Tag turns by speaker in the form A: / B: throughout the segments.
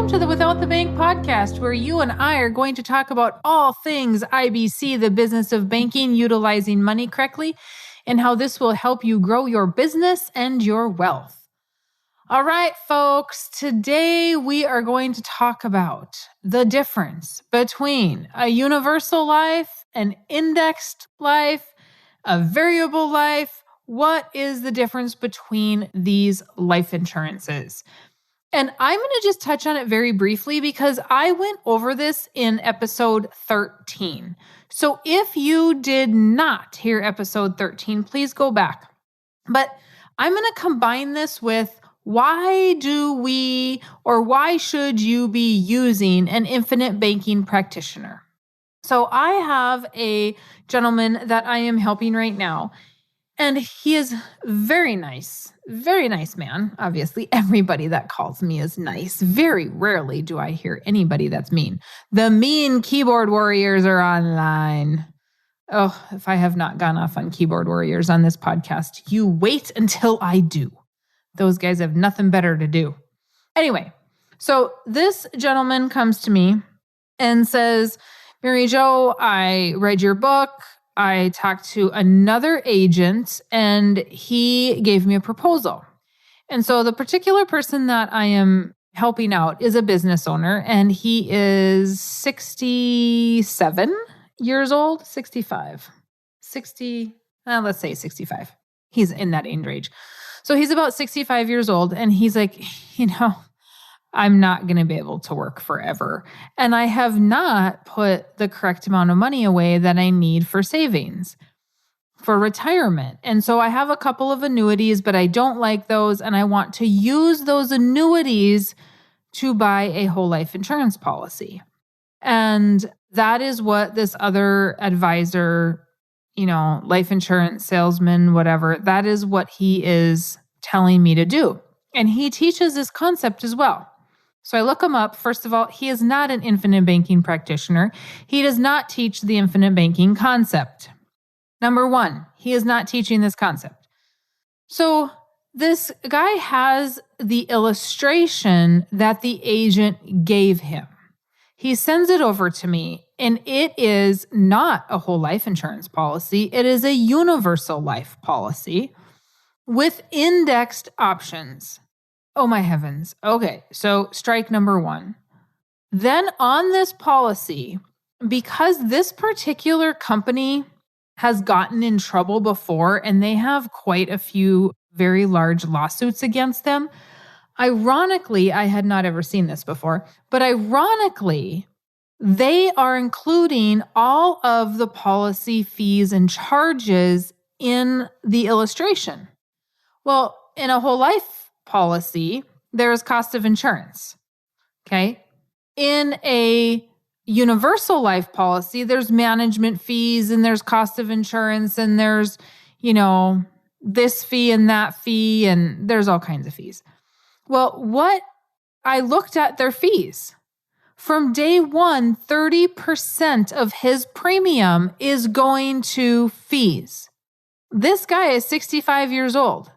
A: Welcome to the Without the Bank podcast, where you and I are going to talk about all things IBC, the business of banking, utilizing money correctly, and how this will help you grow your business and your wealth. All right, folks, today we are going to talk about the difference between a universal life, an indexed life, a variable life. What is the difference between these life insurances? And I'm going to just touch on it very briefly because I went over this in episode 13. So if you did not hear episode 13, please go back. But I'm going to combine this with why should you be using an infinite banking practitioner? So I have a gentleman that I am helping right now, and he is very nice man. Obviously, everybody that calls me is nice. Very rarely do I hear anybody that's mean. The mean keyboard warriors are online. Oh, if I have not gone off on keyboard warriors on this podcast, you wait until I do. Those guys have nothing better to do. Anyway, so this gentleman comes to me and says, Mary Jo, I read your book. I talked to another agent and he gave me a proposal. And so the particular person that I am helping out is a business owner, and he is 67 years old, 65, 60, let's say 65. He's in that age range. So he's about 65 years old, and he's like, I'm not going to be able to work forever. And I have not put the correct amount of money away that I need for savings, for retirement. And so I have a couple of annuities, but I don't like those. And I want to use those annuities to buy a whole life insurance policy. And that is what this other advisor, life insurance salesman, whatever, that is what he is telling me to do. And he teaches this concept as well. So I look him up. First of all, he is not an infinite banking practitioner. He does not teach the infinite banking concept. Number one, he is not teaching this concept. So this guy has the illustration that the agent gave him. He sends it over to me, and it is not a whole life insurance policy. It is a universal life policy with indexed options. Oh my heavens. Okay, so strike number one. Then on this policy, because this particular company has gotten in trouble before and they have quite a few very large lawsuits against them, ironically, I had not ever seen this before, but ironically, they are including all of the policy fees and charges in the illustration. Well, in a whole life policy, there is cost of insurance. Okay. In a universal life policy, there's management fees and there's cost of insurance and there's, this fee and that fee and there's all kinds of fees. Well, what I looked at their fees. From day one, 30% of his premium is going to fees. This guy is 65 years old.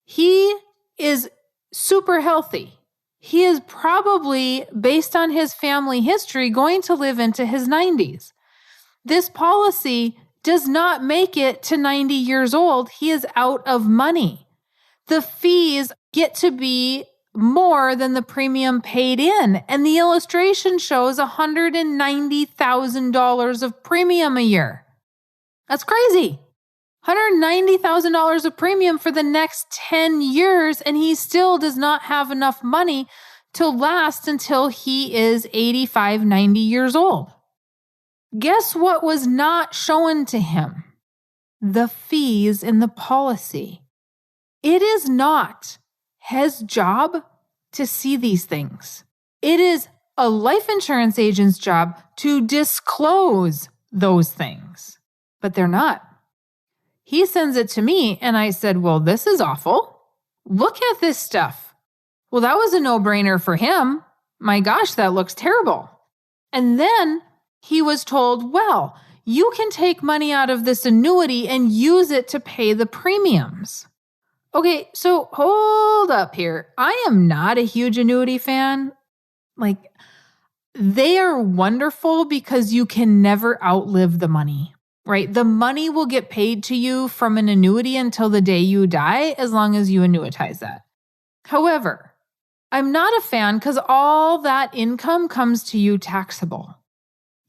A: He is super healthy. He is probably, based on his family history, going to live into his 90s. This policy does not make it to 90 years old. He is out of money. The fees get to be more than the premium paid in. And the illustration shows $190,000 of premium a year. That's crazy. $190,000 of premium for the next 10 years, and he still does not have enough money to last until he is 85, 90 years old. Guess what was not shown to him? The fees in the policy. It is not his job to see these things. It is a life insurance agent's job to disclose those things, but they're not. He sends it to me and I said, well, this is awful. Look at this stuff. Well, that was a no-brainer for him. My gosh, that looks terrible. And then he was told, well, you can take money out of this annuity and use it to pay the premiums. Okay, so hold up here. I am not a huge annuity fan. Like, they are wonderful because you can never outlive the money, right? The money will get paid to you from an annuity until the day you die, as long as you annuitize that. However, I'm not a fan because all that income comes to you taxable.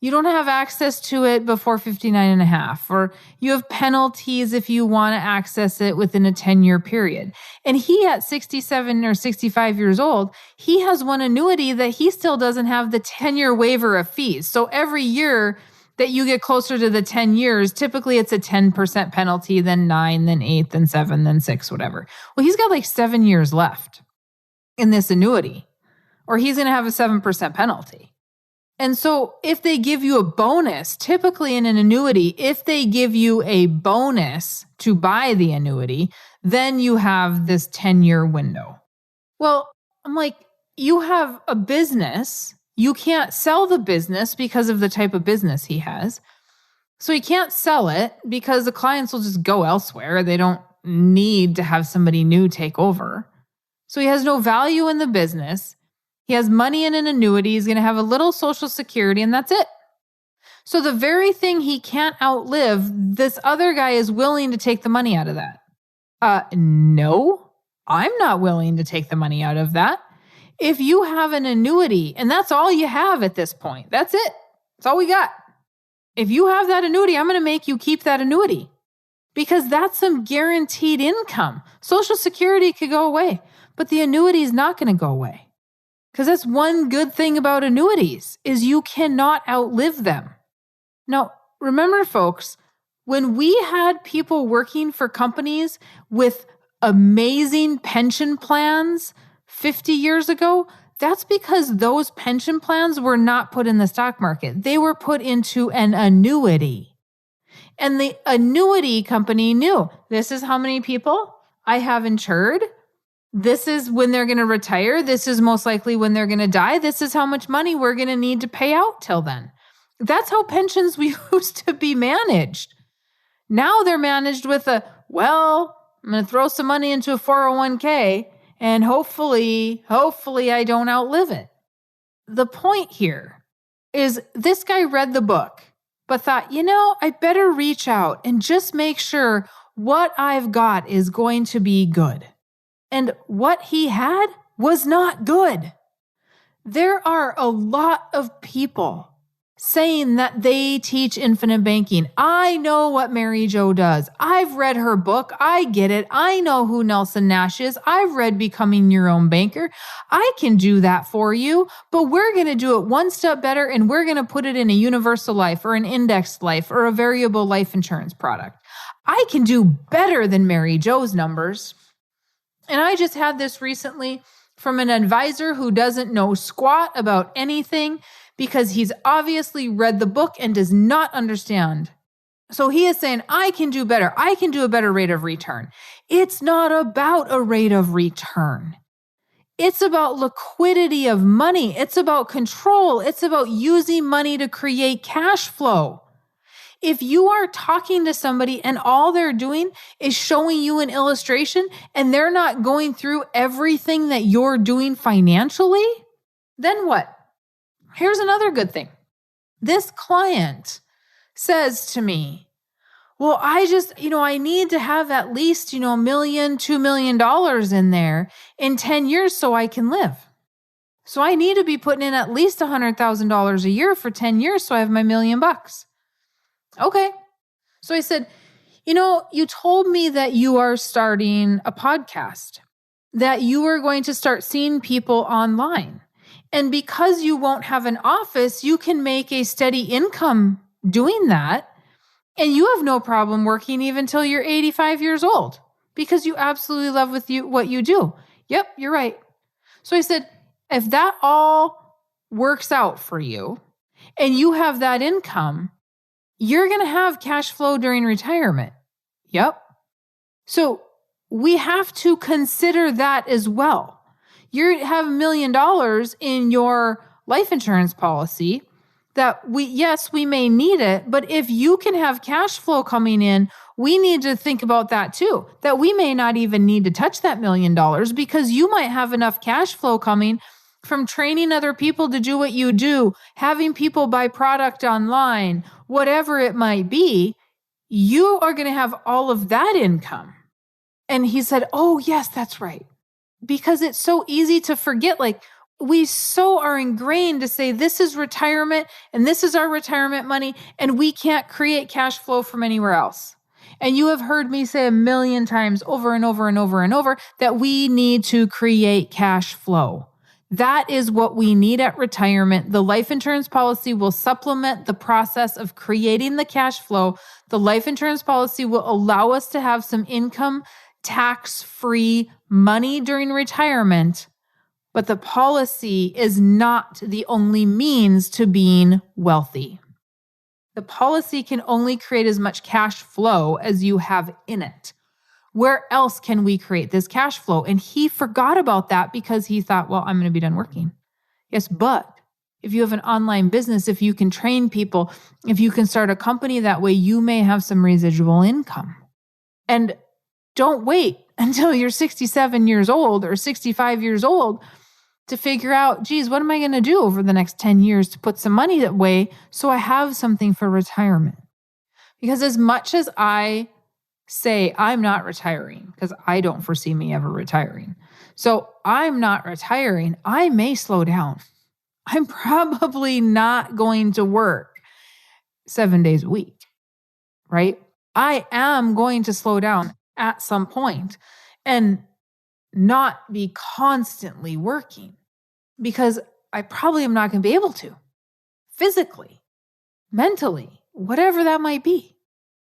A: You don't have access to it before 59 and a half, or you have penalties if you want to access it within a 10-year period. And he at 67 or 65 years old, he has one annuity that he still doesn't have the 10-year waiver of fees. So every year that you get closer to the 10 years, typically it's a 10% penalty, then 9, then 8, then 7, then 6, whatever. Well, he's got like 7 years left in this annuity, or he's going to have a 7% penalty. And so if they give you a bonus, typically in an annuity, if they give you a bonus to buy the annuity, then you have this 10-year window. Well, I'm like, you have a business. You can't sell the business because of the type of business he has. So he can't sell it because the clients will just go elsewhere. They don't need to have somebody new take over. So he has no value in the business. He has money in an annuity. He's going to have a little Social Security, and that's it. So the very thing he can't outlive, this other guy is willing to take the money out of that. No, I'm not willing to take the money out of that. If you have an annuity, and that's all you have at this point, that's it. That's all we got. If you have that annuity, I'm going to make you keep that annuity because that's some guaranteed income. Social Security could go away, but the annuity is not going to go away. Because that's one good thing about annuities is you cannot outlive them. Now, remember, folks, when we had people working for companies with amazing pension plans 50 years ago, that's because those pension plans were not put in the stock market. They were put into an annuity. And the annuity company knew, this is how many people I have insured. This is when they're going to retire. This is most likely when they're going to die. This is how much money we're going to need to pay out till then. That's how pensions used to be managed. Now they're managed with I'm going to throw some money into a 401k and hopefully I don't outlive it. The point here is this guy read the book, but thought, I better reach out and just make sure what I've got is going to be good. And what he had was not good. There are a lot of people saying that they teach infinite banking. I know what Mary Jo does. I've read her book. I get it. I know who Nelson Nash is. I've read Becoming Your Own Banker. I can do that for you, but we're going to do it one step better, and we're going to put it in a universal life or an indexed life or a variable life insurance product. I can do better than Mary Jo's numbers. And I just had this recently from an advisor who doesn't know squat about anything because he's obviously read the book and does not understand. So he is saying, I can do better. I can do a better rate of return. It's not about a rate of return. It's about liquidity of money. It's about control. It's about using money to create cash flow. If you are talking to somebody and all they're doing is showing you an illustration and they're not going through everything that you're doing financially, then what? Here's another good thing. This client says to me, well, I need to have at least, $1 million, $2 million in there in 10 years so I can live. So I need to be putting in at least $100,000 a year for 10 years so I have my $1 million. Okay. So I said, you told me that you are starting a podcast, that you are going to start seeing people online. And because you won't have an office, you can make a steady income doing that. And you have no problem working even till you're 85 years old because you absolutely love what you do. Yep, you're right. So I said, if that all works out for you and you have that income, you're going to have cash flow during retirement. Yep. So we have to consider that as well. You have $1 million in your life insurance policy that we may need it, but if you can have cash flow coming in, we need to think about that too, that we may not even need to touch that $1 million because you might have enough cash flow coming from training other people to do what you do, having people buy product online, whatever it might be, you are going to have all of that income. And he said, oh, yes, that's right. Because it's so easy to forget. Like, we so are ingrained to say this is retirement and this is our retirement money, and we can't create cash flow from anywhere else. And you have heard me say a million times over and over and over and over that we need to create cash flow. That is what we need at retirement. The life insurance policy will supplement the process of creating the cash flow. The life insurance policy will allow us to have some income, tax-free money during retirement. But the policy is not the only means to being wealthy. The policy can only create as much cash flow as you have in it. Where else can we create this cash flow? And he forgot about that because he thought, well, I'm going to be done working. Yes, but if you have an online business, if you can train people, if you can start a company that way, you may have some residual income. And don't wait until you're 67 years old or 65 years old to figure out, geez, what am I going to do over the next 10 years to put some money away so I have something for retirement? Because as much as I say I'm not retiring, because I don't foresee me ever retiring. So I'm not retiring. I may slow down. I'm probably not going to work 7 days a week, right? I am going to slow down at some point and not be constantly working, because I probably am not going to be able to physically, mentally, whatever that might be.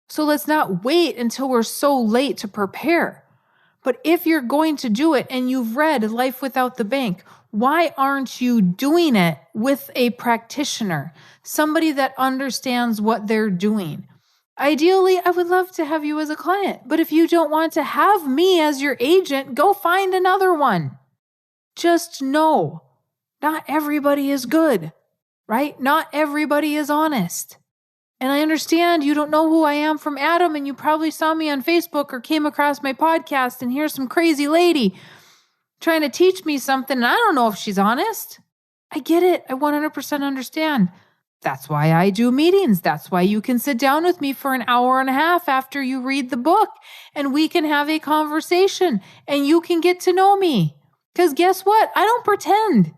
A: So let's not wait until we're so late to prepare. But if you're going to do it and you've read Life Without the Bank, why aren't you doing it with a practitioner, somebody that understands what they're doing? Ideally, I would love to have you as a client, but if you don't want to have me as your agent, go find another one. Just know, not everybody is good, right? Not everybody is honest. And I understand you don't know who I am from Adam, and you probably saw me on Facebook or came across my podcast, and here's some crazy lady trying to teach me something, and I don't know if she's honest. I get it. I 100% understand. That's why I do meetings. That's why you can sit down with me for an hour and a half after you read the book, and we can have a conversation, and you can get to know me. Because guess what? I don't pretend.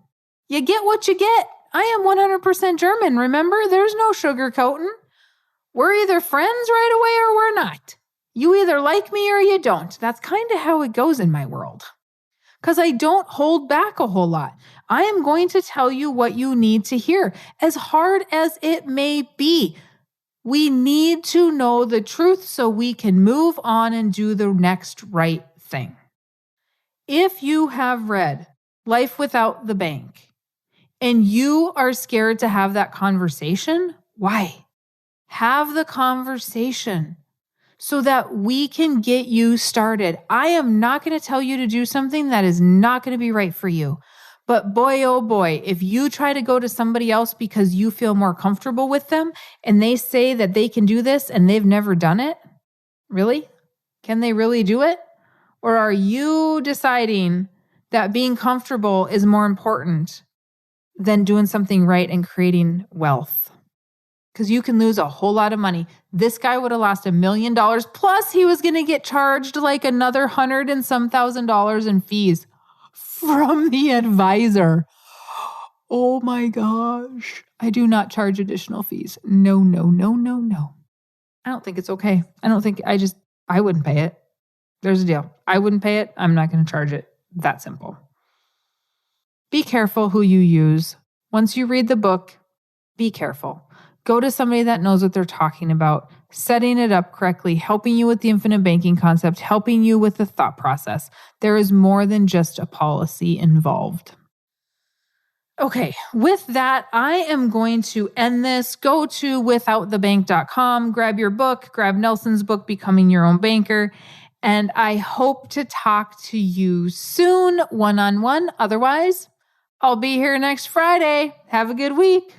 A: You get what you get. I am 100% German. Remember, there's no sugarcoating. We're either friends right away or we're not. You either like me or you don't. That's kind of how it goes in my world. Because I don't hold back a whole lot. I am going to tell you what you need to hear, as hard as it may be. We need to know the truth so we can move on and do the next right thing. If you have read Life Without the Bank and you are scared to have that conversation, why? Have the conversation so that we can get you started. I am not going to tell you to do something that is not going to be right for you. But boy, oh boy, if you try to go to somebody else because you feel more comfortable with them and they say that they can do this and they've never done it, really? Can they really do it? Or are you deciding that being comfortable is more important than doing something right and creating wealth? Because you can lose a whole lot of money. This guy would have lost $1 million. Plus, he was going to get charged like another $100 and some $1,000 in fees from the advisor. Oh my gosh. I do not charge additional fees. No. I don't think it's okay. I wouldn't pay it. There's a deal. I wouldn't pay it. I'm not going to charge it. That simple. Be careful who you use. Once you read the book, be careful. Go to somebody that knows what they're talking about, setting it up correctly, helping you with the infinite banking concept, helping you with the thought process. There is more than just a policy involved. Okay, with that, I am going to end this. Go to withoutthebank.com, grab your book, grab Nelson's book, Becoming Your Own Banker, and I hope to talk to you soon, one-on-one. Otherwise, I'll be here next Friday. Have a good week.